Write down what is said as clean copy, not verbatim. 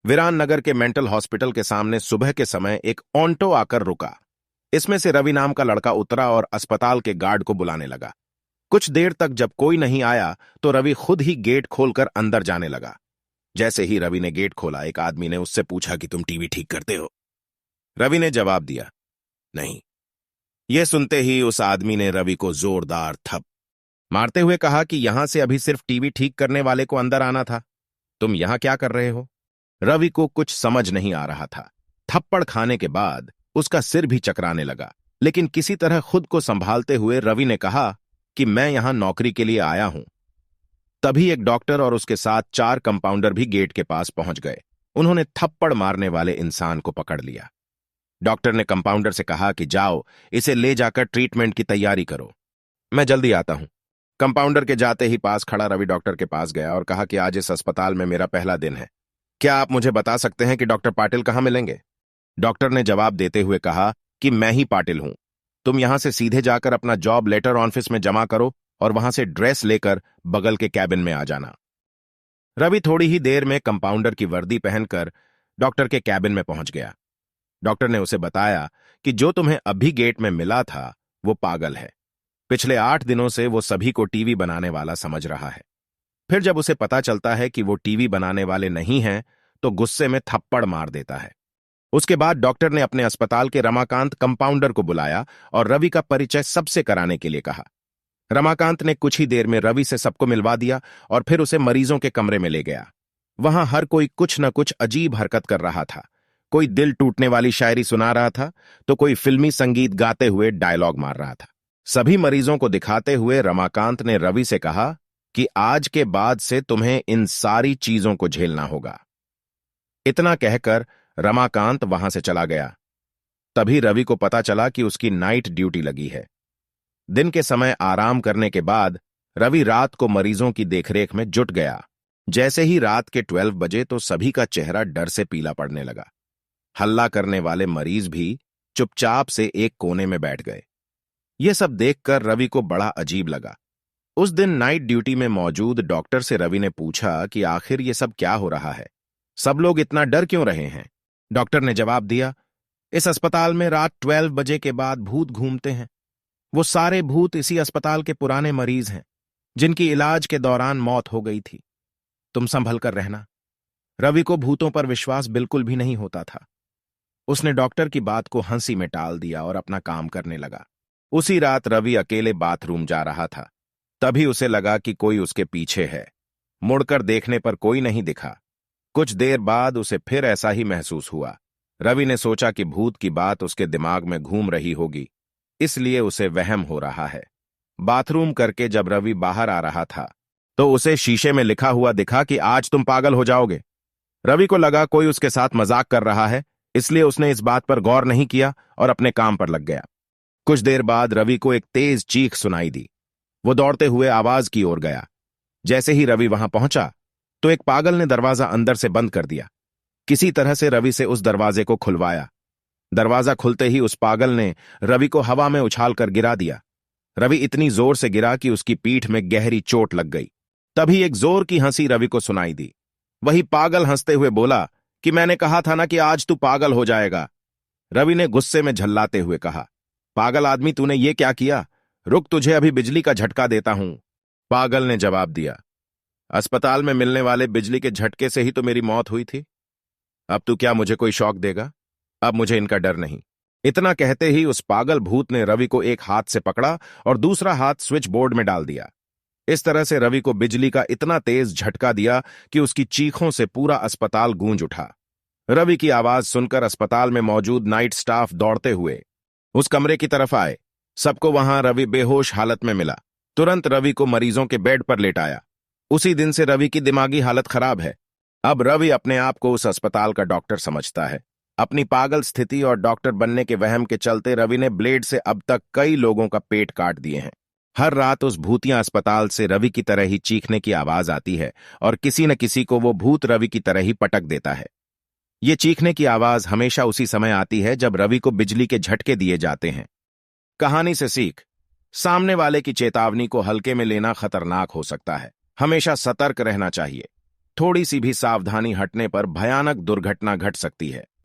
वीरान नगर के mental hospital के सामने सुबह के समय एक ऑन्टो आकर रुका। इसमें से रवि नाम का लड़का उतरा और अस्पताल के गार्ड को बुलाने लगा। कुछ देर तक जब कोई नहीं आया तो रवि खुद ही गेट खोलकर अंदर जाने लगा। जैसे ही रवि ने गेट खोला, एक आदमी ने उससे पूछा कि तुम टीवी ठीक करते हो? रवि ने जवाब दिया, नहीं। यह सुनते ही उस आदमी ने रवि को जोरदार थप मारते हुए कहा कि यहां से अभी सिर्फ टीवी ठीक करने वाले को अंदर आना था, तुम यहां क्या कर रहे हो? रवि को कुछ समझ नहीं आ रहा था। थप्पड़ खाने के बाद उसका सिर भी चकराने लगा, लेकिन किसी तरह खुद को संभालते हुए रवि ने कहा कि मैं यहां नौकरी के लिए आया हूं। तभी एक डॉक्टर और उसके साथ 4 कंपाउंडर भी गेट के पास पहुंच गए। उन्होंने थप्पड़ मारने वाले इंसान को पकड़ लिया। डॉक्टर ने कंपाउंडर से कहा कि जाओ, इसे ले जाकर ट्रीटमेंट की तैयारी करो, मैं जल्दी आता हूं। कंपाउंडर के जाते ही पास खड़ा रवि डॉक्टर के पास गया और कहा कि आज इस अस्पताल में मेरा पहला दिन है, क्या आप मुझे बता सकते हैं कि डॉक्टर पाटिल कहां मिलेंगे? डॉक्टर ने जवाब देते हुए कहा कि मैं ही पाटिल हूं। तुम यहां से सीधे जाकर अपना जॉब लेटर ऑफिस में जमा करो और वहां से ड्रेस लेकर बगल के कैबिन में आ जाना। रवि थोड़ी ही देर में कंपाउंडर की वर्दी पहनकर डॉक्टर के कैबिन में पहुंच गया। डॉक्टर ने उसे बताया कि जो तुम्हें अभी गेट में मिला था वो पागल है। पिछले 8 दिनों से वो सभी को टीवी बनाने वाला समझ रहा है। फिर जब उसे पता चलता है कि वो टीवी बनाने वाले नहीं हैं, तो गुस्से में थप्पड़ मार देता है। उसके बाद डॉक्टर ने अपने अस्पताल के रमाकांत कंपाउंडर को बुलाया और रवि का परिचय सबसे कराने के लिए कहा। रमाकांत ने कुछ ही देर में रवि से सबको मिलवा दिया और फिर उसे मरीजों के कमरे में ले गया। वहां हर कोई कुछ न कुछ अजीब हरकत कर रहा था। कोई दिल टूटने वाली शायरी सुना रहा था, तो कोई फिल्मी संगीत गाते हुए डायलॉग मार रहा था। सभी मरीजों को दिखाते हुए रमाकांत ने रवि से कहा कि आज के बाद से तुम्हें इन सारी चीजों को झेलना होगा। इतना कहकर रमाकांत वहां से चला गया। तभी रवि को पता चला कि उसकी नाइट ड्यूटी लगी है। दिन के समय आराम करने के बाद रवि रात को मरीजों की देखरेख में जुट गया। जैसे ही रात के 12 बजे तो सभी का चेहरा डर से पीला पड़ने लगा। हल्ला करने वाले मरीज भी चुपचाप से एक कोने में बैठ गए। यह सब देखकर रवि को बड़ा अजीब लगा। उस दिन नाइट ड्यूटी में मौजूद डॉक्टर से रवि ने पूछा कि आखिर ये सब क्या हो रहा है, सब लोग इतना डर क्यों रहे हैं? डॉक्टर ने जवाब दिया, इस अस्पताल में रात 12 बजे के बाद भूत घूमते हैं। वो सारे भूत इसी अस्पताल के पुराने मरीज हैं, जिनकी इलाज के दौरान मौत हो गई थी। तुम संभल कर रहना। रवि को भूतों पर विश्वास बिल्कुल भी नहीं होता था। उसने डॉक्टर की बात को हंसी में टाल दिया और अपना काम करने लगा। उसी रात रवि अकेले बाथरूम जा रहा था। तभी उसे लगा कि कोई उसके पीछे है। मुड़कर देखने पर कोई नहीं दिखा। कुछ देर बाद उसे फिर ऐसा ही महसूस हुआ। रवि ने सोचा कि भूत की बात उसके दिमाग में घूम रही होगी, इसलिए उसे वहम हो रहा है। बाथरूम करके जब रवि बाहर आ रहा था तो उसे शीशे में लिखा हुआ दिखा कि आज तुम पागल हो जाओगे। रवि को लगा कोई उसके साथ मजाक कर रहा है, इसलिए उसने इस बात पर गौर नहीं किया और अपने काम पर लग गया। कुछ देर बाद रवि को एक तेज चीख सुनाई दी। वो दौड़ते हुए आवाज की ओर गया। जैसे ही रवि वहां पहुंचा तो एक पागल ने दरवाजा अंदर से बंद कर दिया। किसी तरह से रवि से उस दरवाजे को खुलवाया। दरवाजा खुलते ही उस पागल ने रवि को हवा में उछालकर गिरा दिया। रवि इतनी जोर से गिरा कि उसकी पीठ में गहरी चोट लग गई। तभी एक जोर की हंसी रवि को सुनाई दी। वही पागल हंसते हुए बोला कि मैंने कहा था ना कि आज तू पागल हो जाएगा। रवि ने गुस्से में झल्लाते हुए कहा, पागल आदमी, तूने ये क्या किया? रुक, तुझे अभी बिजली का झटका देता हूं। पागल ने जवाब दिया, अस्पताल में मिलने वाले बिजली के झटके से ही तो मेरी मौत हुई थी। अब तू क्या मुझे कोई शौक देगा? अब मुझे इनका डर नहीं। इतना कहते ही उस पागल भूत ने रवि को एक हाथ से पकड़ा और दूसरा हाथ स्विच बोर्ड में डाल दिया। इस तरह से रवि को बिजली का इतना तेज झटका दिया कि उसकी चीखों से पूरा अस्पताल गूंज उठा। रवि की आवाज सुनकर अस्पताल में मौजूद नाइट स्टाफ दौड़ते हुए उस कमरे की तरफ आए। सबको वहां रवि बेहोश हालत में मिला। तुरंत रवि को मरीजों के बेड पर लेटाया। उसी दिन से रवि की दिमागी हालत खराब है। अब रवि अपने आप को उस अस्पताल का डॉक्टर समझता है। अपनी पागल स्थिति और डॉक्टर बनने के वहम के चलते रवि ने ब्लेड से अब तक कई लोगों का पेट काट दिए हैं। हर रात उस भूतिया अस्पताल से रवि की तरह ही चीखने की आवाज आती है और किसी न किसी को वो भूत रवि की तरह ही पटक देता है। ये चीखने की आवाज हमेशा उसी समय आती है जब रवि को बिजली के झटके दिए जाते हैं। कहानी से सीख, सामने वाले की चेतावनी को हल्के में लेना खतरनाक हो सकता है। हमेशा सतर्क रहना चाहिए। थोड़ी सी भी सावधानी हटने पर भयानक दुर्घटना घट सकती है।